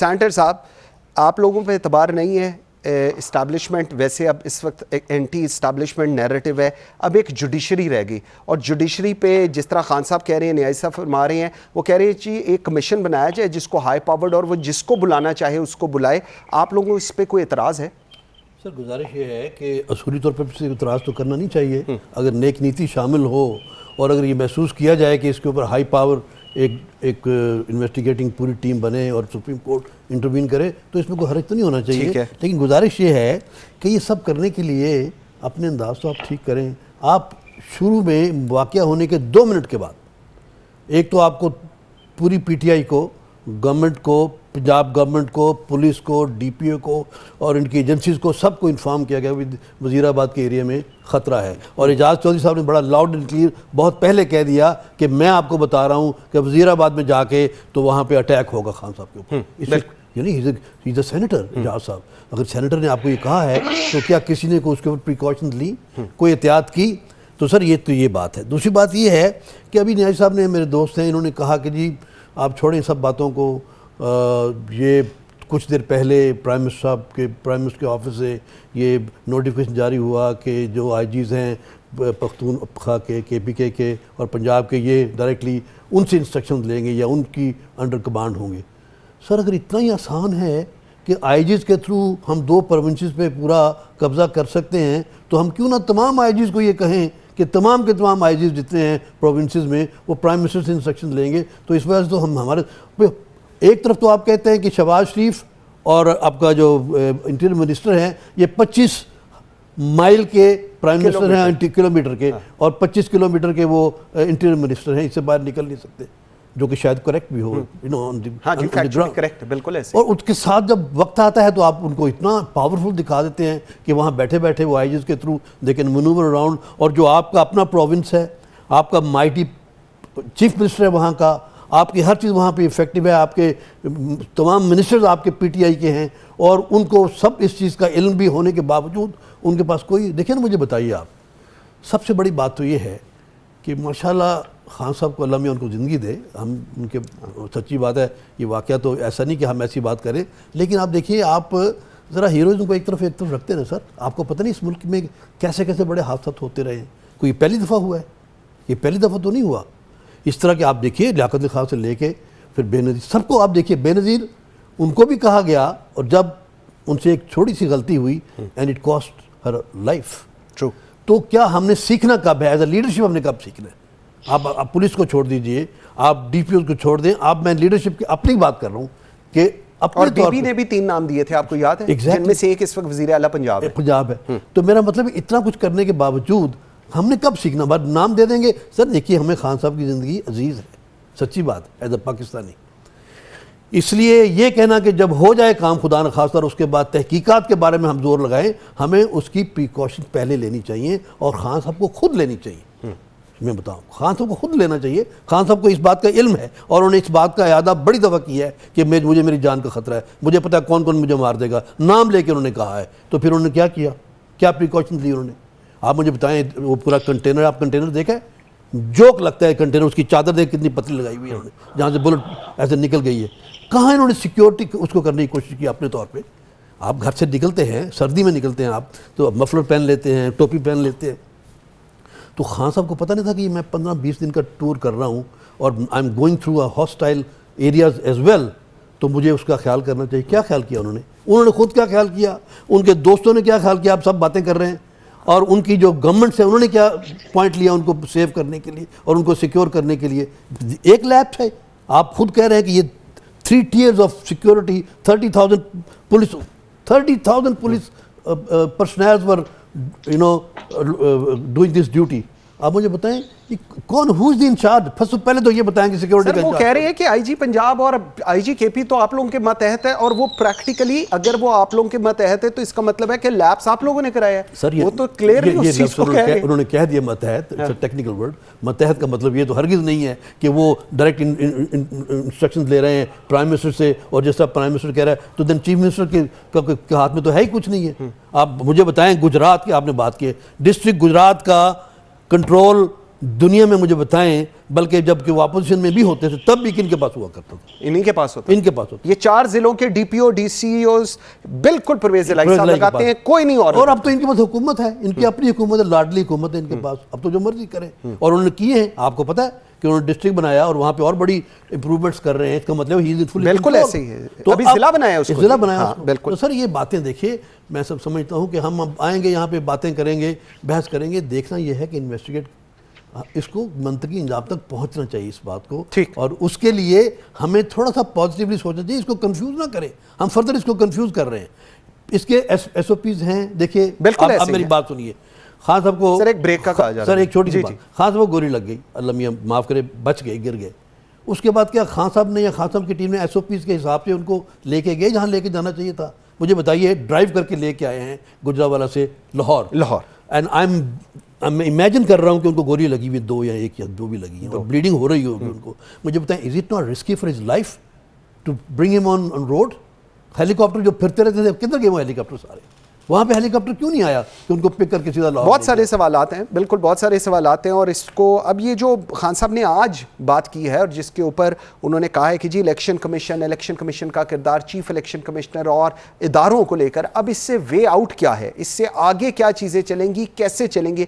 Centre صاحب، آپ لوگوں پہ اعتبار نہیں ہے اسٹیبلشمنٹ، ویسے اب اس وقت ایک اینٹی اسٹیبلشمنٹ نیریٹو ہے، اب ایک جوڈیشری رہ گئی، اور جوڈیشری پہ جس طرح خان صاحب کہہ رہے ہیں، نیاز صاحب فرما رہے ہیں، وہ کہہ رہے ہیں جی ایک کمیشن بنایا جائے جس کو ہائی پاورڈ، اور وہ جس کو بلانا چاہے اس کو بلائے. آپ لوگوں کو اس پہ کوئی اعتراض ہے؟ سر گزارش یہ ہے کہ اصولی طور پر اعتراض تو کرنا نہیں چاہیے. اگر نیک نیتی شامل ہو اور اگر یہ محسوس کیا جائے کہ اس کے اوپر ہائی پاور ایک انویسٹیگیٹنگ پوری ٹیم بنے اور سپریم کورٹ انٹروین کرے تو اس میں کوئی حرج تو نہیں ہونا چاہیے. لیکن گزارش یہ ہے کہ یہ سب کرنے کے لیے اپنے انداز تو آپ ٹھیک کریں. آپ شروع میں واقعہ ہونے کے 2 منٹ کے بعد ایک تو آپ کو پوری پی ٹی آئی کو، گورنمنٹ کو، پنجاب گورنمنٹ کو، پولیس کو، ڈی پی او کو اور ان کی ایجنسیز کو سب کو انفارم کیا گیا وزیر آباد کے ایریا میں خطرہ ہے. اور اعجاز چودھری صاحب نے بڑا لاؤڈ اینڈ کلیئر بہت پہلے کہہ دیا کہ میں آپ کو بتا رہا ہوں کہ وزیر آباد میں جا کے تو وہاں پہ اٹیک ہوگا خان صاحب کے اوپر. یعنی ہیز اے سینیٹر. اعجاز صاحب، اگر سینیٹر نے آپ کو یہ کہا ہے تو کیا کسی نے اس کے اوپر پریکاشنز لی، کوئی احتیاط کی؟ تو سر یہ بات ہے. دوسری بات یہ ہے کہ ابھی نیاز صاحب نے، میرے دوست ہیں، انہوں نے کہا کہ جی آپ چھوڑیں سب باتوں کو. یہ کچھ دیر پہلے پرائم منسٹر کے آفس سے یہ نوٹیفیکیشن جاری ہوا کہ جو آئی جیز ہیں پختونخوا کے، کے پی کے اور پنجاب کے، یہ ڈائریکٹلی ان سے انسٹرکشنز لیں گے یا ان کی انڈر کمانڈ ہوں گے. سر اگر اتنا ہی آسان ہے کہ آئی جیز کے تھرو ہم 2 پروونسز پہ پورا قبضہ کر سکتے ہیں تو ہم کیوں نہ تمام آئی جیز کو یہ کہیں کہ تمام کے تمام آئی جیز جتنے ہیں پروونسز میں وہ پرائم منسٹر سے انسٹرکشن لیں گے. تو اس وجہ سے تو ہم ہمارے ایک طرف تو آپ کہتے ہیں کہ شہباز شریف اور آپ کا جو انٹیریئر منسٹر ہیں یہ 25 مائل کے پرائم منسٹر ہیں، کلومیٹر کے، اور 25 کلومیٹر کے وہ انٹیریئر منسٹر ہیں. اس سے باہر نکل نہیں سکتے، جو کہ شاید کریکٹ بھی ہو. بالکل ایسے. اور اس کے ساتھ جب وقت آتا ہے تو آپ ان کو اتنا پاورفل دکھا دیتے ہیں کہ وہاں بیٹھے بیٹھے وہ آئی جیز کے through they can manoeuvre around. اور جو آپ کا اپنا پروونس ہے، آپ کا مائٹی چیف منسٹر ہے وہاں کا، آپ کی ہر چیز وہاں پہ افیکٹو ہے، آپ کے تمام منسٹرز آپ کے پی ٹی آئی کے ہیں، اور ان کو سب اس چیز کا علم بھی ہونے کے باوجود ان کے پاس کوئی. دیکھیں نا، مجھے بتائیے آپ، سب سے بڑی بات تو یہ ہے کہ ماشاءاللہ خان صاحب کو اللہ میاں ان کو زندگی دے. ہم ان کے سچی بات ہے، یہ واقعہ تو ایسا نہیں کہ ہم ایسی بات کریں، لیکن آپ دیکھیے، آپ ذرا ہیروئزم کو ایک طرف رکھتے رہے سر. آپ کو پتہ نہیں اس ملک میں کیسے کیسے بڑے حادثات ہوتے رہے ہیں. کوئی پہلی دفعہ ہوا ہے؟ یہ پہلی دفعہ تو نہیں ہوا. اس طرح کہ آپ دیکھیے لیاقت علی خان سے لے کے پھر بے نظیر سب کو آپ دیکھیے. بے نظیر ان کو بھی کہا گیا، اور جب ان سے ایک چھوٹی سی غلطی ہوئی and it cost her life. تو کیا ہم نے سیکھنا کب ہے؟ ایز اے لیڈرشپ ہم نے کب سیکھنا ہے؟ آپ پولیس کو چھوڑ دیجئے، آپ ڈی پی او کو چھوڑ دیں. میں لیڈرشپ کی اپنی بات کر رہا ہوں کہ اور ڈی پی نے بھی 3 نام دیے تھے، آپ کو یاد ہے، جن میں سے ایک اس وقت وزیر اعلیٰ پنجاب ہے. تو میرا مطلب اتنا کچھ کرنے کے باوجود ہم نے کب سیکھنا؟ بات نام دے دیں گے. سر دیکھیے، ہمیں خان صاحب کی زندگی عزیز ہے، سچی بات ایز اے پاکستانی. اس لیے یہ کہنا کہ جب ہو جائے کام خدا نخواستہ اور اس کے بعد تحقیقات کے بارے میں ہم زور لگائیں، ہمیں اس کی پریکاشن پہلے لینی چاہیے، اور خان صاحب کو خود لینی چاہیے. میں بتاؤں، خان صاحب کو خود لینا چاہیے. خان صاحب کو اس بات کا علم ہے، اور انہوں نے اس بات کا اعادہ بڑی دفعہ کیا ہے کہ مجھے میری جان کا خطرہ ہے، مجھے پتہ ہے کون کون مجھے مار دے گا، نام لے کے انہوں نے کہا ہے. تو پھر انہوں نے کیا کیا؟ کیا پریکاشن لی انہوں نے؟ آپ مجھے بتائیں. وہ پورا کنٹینر، آپ کنٹینر دیکھا ہے؟ جوک لگتا ہے کنٹینر. اس کی چادر دیکھ کتنی پتلی لگائی ہوئی ہے انہوں نے، جہاں سے بلٹ ایسے نکل گئی ہے. کہاں انہوں نے سیکیورٹی اس کو کرنے کی کوشش کی اپنے طور پہ؟ آپ گھر سے نکلتے ہیں، سردی میں نکلتے ہیں آپ تو مفلر پہن لیتے ہیں، ٹوپی پہن لیتے ہیں. تو خان صاحب کو پتہ نہیں تھا کہ میں 15-20 دن کا ٹور کر رہا ہوں اور I am going through a hostile areas as well. تو مجھے اس کا خیال کرنا چاہیے. کیا خیال کیا انہوں نے خود کیا خیال کیا؟ ان کے دوستوں نے کیا خیال کیا؟ آپ سب باتیں کر رہے ہیں. اور ان کی جو گورنمنٹ ہے انہوں نے کیا پوائنٹ لیا ان کو سیو کرنے کے لیے اور ان کو سیکیور کرنے کے لیے؟ ایک لیب ہے. آپ خود کہہ رہے ہیں کہ یہ 3 tiers of security, 30,000 police personnels were doing this duty. آپ مجھے بتائیں کون ہو از دی انچارج؟ پہلے تو یہ بتائیں کہ سیکیورٹی کا وہ کہہ رہے ہیں کہ آئی جی پنجاب اور آئی جی کے پی تو آپ لوگوں کے ماتحت ہے، اور وہ پریکٹیکلی اگر وہ آپ لوگوں کے ماتحت ہے تو اس کا مطلب ہے کہ لیبس آپ لوگوں نے کرایا ہے. سر وہ تو کلیئرلی اس چیز کو کہہ رہے ہیں. انہوں نے کہہ دیا ماتحت، ٹیکنیکل ورڈ. ماتحت کا مطلب یہ تو ہرگز نہیں ہے کہ وہ ڈائریکٹ انسٹرکشنز لے رہے ہیں پرائم منسٹر سے، اور جس طرح پرائم منسٹر کہہ رہا ہے تو دین چیف منسٹر کے ہاتھ میں تو ہے ہی کچھ نہیں ہے. آپ مجھے بتائیں، گجرات کی آپ نے بات کی ہے، ڈسٹرکٹ گجرات کا کنٹرول دنیا میں مجھے بتائیں، بلکہ جب کہ وہ اپوزیشن میں بھی ہوتے تھے تب بھی کن کے پاس ہوا کرتا تھا؟ انہی کے پاس ہوتا ان کے پاس ہوتا یہ 4 ضلعوں کے D P O D C O's بالکل پرویز الہی صاحب لگاتے ہیں، کوئی نہیں اور اب تو ان کے پاس حکومت ہے، ان کی اپنی حکومت ہے، لاڈلی حکومت ہے ان کے پاس، اب تو جو مرضی کریں، اور انہوں نے کیے ہیں، آپ کو پتہ ہے کہ انہوں نے ڈسٹرکٹ بنایا اور وہاں پہ اور بڑی امپروومنٹس کر رہے ہیں، اس کا مطلب ہی بالکل ایسے ہی ہے، ابھی ضلع بنایا اس کو، ضلع بنایا بالکل۔ تو سر یہ باتیں دیکھیے، میں سب سمجھتا ہوں کہ ہم اب آئیں گے یہاں پہ باتیں کریں گے، بحث کریں گے، دیکھنا یہ ہے کہ انویسٹیگیٹ اس کو منطقی انجام تک پہنچنا چاہیے اس بات کو، اور اس کے لیے ہمیں تھوڑا سا پازیٹیولی سوچنا چاہیے، اس کو کنفیوز نہ کریں، ہم فردر اس کو کنفیوز کر رہے ہیں، اس کے ایس او پیز ہیں، دیکھیے اب میری بات سنیے، خان صاحب کو سر ایک بریک کا کہا جا رہا ہے، سر ایک چھوٹی سی بات، خان صاحب کو گولی لگ گئی، اللہ میاں معاف کرے، بچ گئے، گر گئے، اس کے بعد کیا خان صاحب نے یا خان صاحب کی ٹیم نے ایس او پیز کے حساب سے ان کو لے کے گئے جہاں لے کے جانا چاہیے تھا؟ مجھے بتائیے، ڈرائیو کر کے لے کے آئے ہیں گجرانوالہ سے لاہور، اینڈ میں امیجن کر رہا ہوں کہ ان کو گولی لگی ہوئی 2 یا 1 یا 2 بھی لگی ہیں اور بلیڈنگ ہو رہی ہوگی ان کو، مجھے بتائیں is it not risky for his life to bring ہم آن روڈ؟ ہیلی کاپٹر جو پھرتے رہتے تھے، کدھر گئے وہ ہیلی کاپٹر سارے؟ وہاں پہ ہیلی کاپٹر کیوں نہیں آیا کہ ان کو پک کر کے سیدھا لاہور؟ بہت سارے سوالات ہیں، بالکل بہت سارے سوالات ہیں، اور اس کو اب یہ جو خان صاحب نے آج بات کی ہے اور جس کے اوپر انہوں نے کہا ہے کہ جی الیکشن کمیشن کا کردار، چیف الیکشن کمشنر اور اداروں کو لے کر، اب اس سے وے آؤٹ کیا ہے، اس سے آگے کیا چیزیں چلیں گی، کیسے چلیں گے،